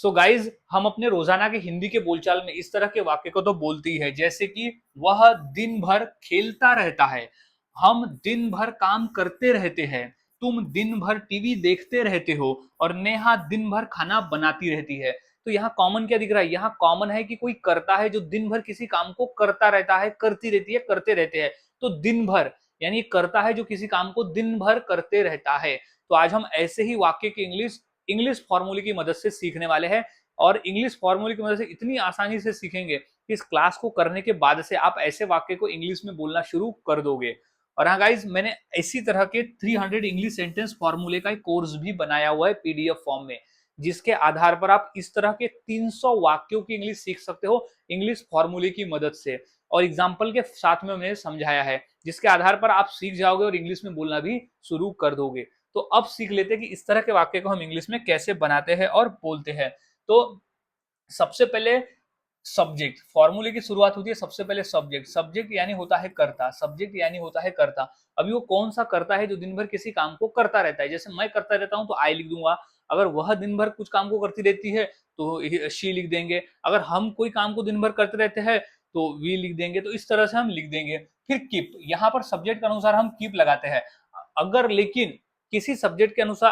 So guys हम अपने रोजाना के हिंदी के बोलचाल में इस तरह के वाक्य को तो बोलते ही है, जैसे कि वह दिन भर खेलता रहता है, हम दिन भर काम करते रहते हैं, तुम दिन भर टीवी देखते रहते हो, और नेहा दिन भर खाना बनाती रहती है। तो यहाँ कॉमन क्या दिख रहा है? यहाँ कॉमन है कि कोई करता है जो दिन भर किसी काम को करता रहता है, करती रहती है, करते रहते हैं। तो दिन भर यानी करता है जो किसी काम को दिन भर करते रहता है। तो आज हम ऐसे ही वाक्य की इंग्लिश इंग्लिश फॉर्मूले की मदद से सीखने वाले हैं, और इंग्लिश फॉर्मूले की मदद से इतनी आसानी से सीखेंगे कि इस क्लास को करने के बाद से आप ऐसे वाक्य को इंग्लिश में बोलना शुरू कर दोगे। और हाँ गाइज, मैंने इसी तरह के 300 इंग्लिश सेंटेंस फॉर्मूले का एक कोर्स भी बनाया हुआ है पीडीएफ फॉर्म में, जिसके आधार पर आप इस तरह के 300 वाक्यों की इंग्लिश सीख सकते हो इंग्लिश फॉर्मूले की मदद से, और एग्जाम्पल के साथ में मैंने समझाया है, जिसके आधार पर आप सीख जाओगे और इंग्लिश में बोलना भी शुरू कर दोगे। तो अब सीख लेते हैं कि इस तरह के वाक्य को हम इंग्लिश में कैसे बनाते हैं और बोलते हैं। तो सबसे पहले सब्जेक्ट, फॉर्मूले की शुरुआत होती है सबसे पहले सब्जेक्ट। सब्जेक्ट यानी होता है कर्ता, सब्जेक्ट यानी होता है कर्ता। अभी वो कौन सा कर्ता है जो दिन भर किसी काम को करता रहता है? जैसे मैं करता रहता हूं तो आई लिख दूंगा, अगर वह दिन भर कुछ काम को करती रहती है तो शी लिख देंगे, अगर हम कोई काम को दिन भर करते रहते हैं तो वी लिख देंगे। तो इस तरह से हम लिख देंगे। फिर कीप, यहाँ पर सब्जेक्ट के अनुसार हम कीप लगाते हैं। अगर लेकिन किसी सब्जेक्ट के अनुसार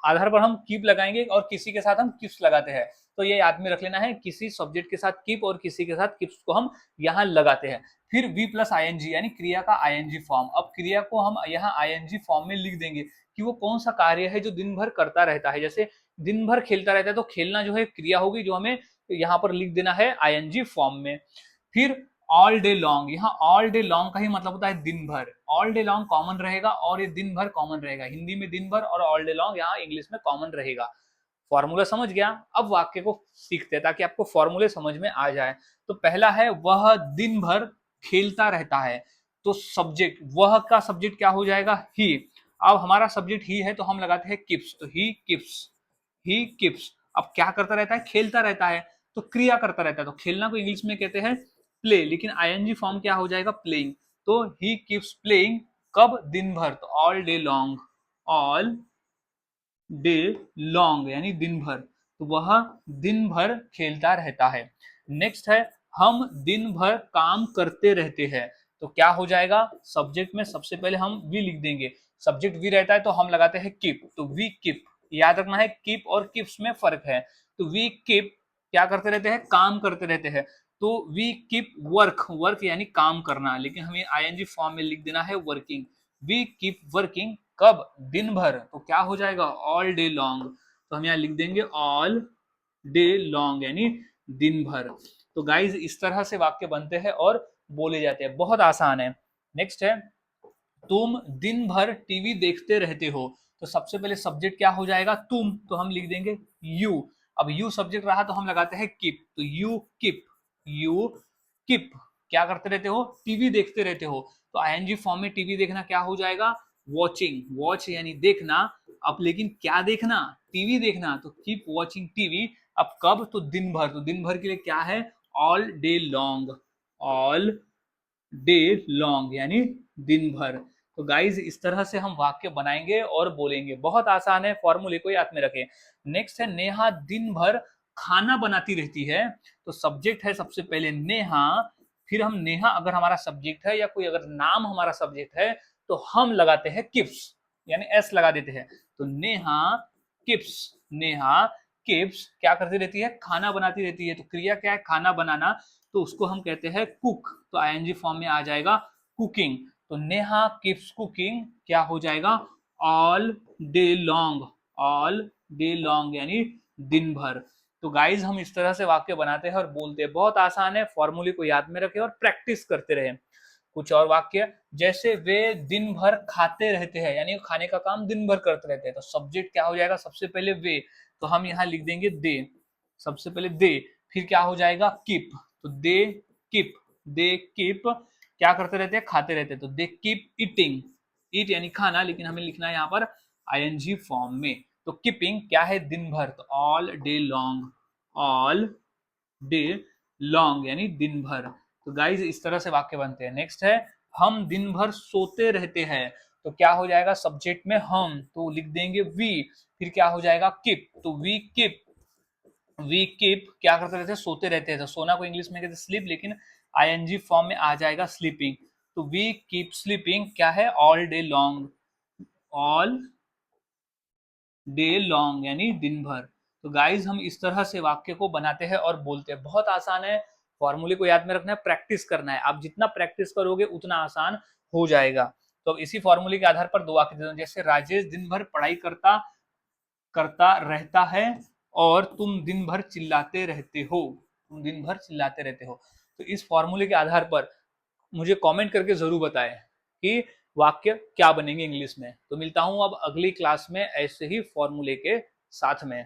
आधार पर हम कीप लगाएंगे और किसी के साथ हम किप्स लगाते हैं, तो ये याद में रख लेना है, किसी सब्जेक्ट के साथ कीप और किसी के साथ किप्स को हम यहाँ लगाते हैं। फिर वी प्लस आईएनजी यानी क्रिया का आईएनजी फॉर्म। अब क्रिया को हम यहाँ आईएनजी फॉर्म में लिख देंगे कि वो कौन सा कार्य है जो दिन भर करता रहता है। जैसे दिन भर खेलता रहता है तो खेलना जो है क्रिया होगी, जो हमें यहाँ पर लिख देना है आईएनजी फॉर्म में। फिर ऑल डे लॉन्ग, यहाँ ऑल डे लॉन्ग का ही मतलब होता है दिन भर। ऑल डे लॉन्ग कॉमन रहेगा और ये दिन भर कॉमन रहेगा। हिंदी में दिन भर और ऑल डे लॉन्ग यहाँ इंग्लिश में कॉमन रहेगा। फॉर्मूला समझ गया? अब वाक्य को सीखते हैं ताकि आपको फॉर्मूले समझ में आ जाए। तो पहला है वह दिन भर खेलता रहता है। तो सब्जेक्ट, वह का सब्जेक्ट क्या हो जाएगा? ही। अब हमारा सब्जेक्ट ही है तो हम लगाते हैं किप्स, तो ही किप्स, ही किप्स। अब क्या करता रहता है? खेलता रहता है, तो क्रिया करता रहता है। तो खेलना को इंग्लिश में कहते हैं प्ले, लेकिन आईएनजी फॉर्म क्या हो जाएगा? प्लेइंग। तो ही कीप्स प्लेइंग, कब? दिन भर, तो all day long, all day long यानी दिन भर। तो वह दिन भर खेलता रहता है। नेक्स्ट है हम दिन भर काम करते रहते हैं। तो क्या हो जाएगा? सब्जेक्ट में सबसे पहले हम वी लिख देंगे। सब्जेक्ट वी रहता है तो हम लगाते हैं कीप, तो वी कीप। याद रखना है कीप और कीप्स में फर्क है। तो वी कीप क्या करते रहते हैं? काम करते रहते हैं। तो वी कीप वर्क, वर्क यानी काम करना, लेकिन हमें आईएनजी फॉर्म में लिख देना है वर्किंग। वी कीप वर्किंग, कब? दिन भर। तो क्या हो जाएगा? All day long. तो हम यहाँ लिख देंगे ऑल डे लॉन्ग यानी दिन भर। तो गाइज इस तरह से वाक्य बनते हैं और बोले जाते हैं, बहुत आसान है। नेक्स्ट है तुम दिन भर टीवी देखते रहते हो। तो सबसे पहले सब्जेक्ट क्या हो जाएगा? तुम, तो हम लिख देंगे यू। अब यू सब्जेक्ट रहा तो हम लगाते हैं किप, तो यू किप, यू किप क्या करते रहते हो? टीवी देखते रहते हो। तो आईएनजी फॉर्म में टीवी देखना क्या हो जाएगा? वॉचिंग, वॉच यानी देखना। अब लेकिन क्या देखना? टीवी देखना, तो कीप वॉचिंग टीवी। अब कब? तो दिन भर। तो दिन भर के लिए क्या है? All day long, all day long यानी दिन भर। तो गाइज इस तरह से हम वाक्य बनाएंगे और बोलेंगे, बहुत आसान है, फॉर्मूले को याद में रखें। नेक्स्ट है नेहा दिन भर खाना बनाती रहती है। तो सब्जेक्ट है सबसे पहले नेहा, फिर हम नेहा अगर हमारा सब्जेक्ट है या कोई अगर नाम हमारा सब्जेक्ट है तो हम लगाते हैं किप्स यानी एस लगा देते हैं। तो नेहा किप्स, नेहा किप्स क्या करती रहती है? खाना बनाती रहती है। तो क्रिया क्या है? खाना बनाना, तो उसको हम कहते हैं कुक। तो आईएनजी फॉर्म में आ जाएगा कुकिंग। तो नेहा कीप्स कुकिंग क्या हो जाएगा? All day long, all day long यानी दिन भर। तो गाइज हम इस तरह से वाक्य बनाते हैं और बोलते हैं, बहुत आसान है, फॉर्मूले को याद में रखें और प्रैक्टिस करते रहे। कुछ और वाक्य, जैसे वे दिन भर खाते रहते हैं, यानी खाने का काम दिन भर करते रहते हैं। तो सब्जेक्ट क्या हो जाएगा? सबसे पहले वे, तो हम यहाँ लिख देंगे दे, सबसे पहले दे। फिर क्या हो जाएगा? कीप, तो दे कीप, दे कीप क्या करते रहते हैं? खाते रहते हैं। तो दे कीप ईटिंग, ईट यानी खाना, लेकिन हमें लिखना है यहाँ पर आईएनजी फॉर्म में। तो कीपिंग क्या है? दिन भर, तो all day long, all day long यानी दिन भर। तो गाइज इस तरह से वाक्य बनते हैं। नेक्स्ट है हम दिन भर सोते रहते हैं। तो क्या हो जाएगा? सब्जेक्ट में हम, तो लिख देंगे वी। फिर क्या हो जाएगा? कीप, तो वी कीप वी कीप क्या करते रहते हैं, सोते रहते हैं, तो सोना को इंग्लिश में कहते हैं स्लीप, लेकिन आईएनजी फॉर्म में आ जाएगा स्लीपिंग। तो वी कीप स्लीपिंग क्या है, all day long, all day long यानी दिन भर। तो गाइज हम इस तरह से वाक्य को बनाते हैं और बोलते हैं, बहुत आसान है, फॉर्मूले को याद में रखना है, प्रैक्टिस करना है, आप जितना प्रैक्टिस करोगे उतना आसान हो जाएगा। तो अब इसी फॉर्मूले के आधार पर दो वाक्य देता हूं, जैसे राजेश दिन भर पढ़ाई करता करता रहता है और तुम दिन भर चिल्लाते रहते हो, तुम दिन भर चिल्लाते रहते हो। तो इस फॉर्मूले के आधार पर मुझे कमेंट करके जरूर बताएं कि वाक्य क्या बनेंगे इंग्लिश में। तो मिलता हूं अब अगली क्लास में ऐसे ही फॉर्मूले के साथ में।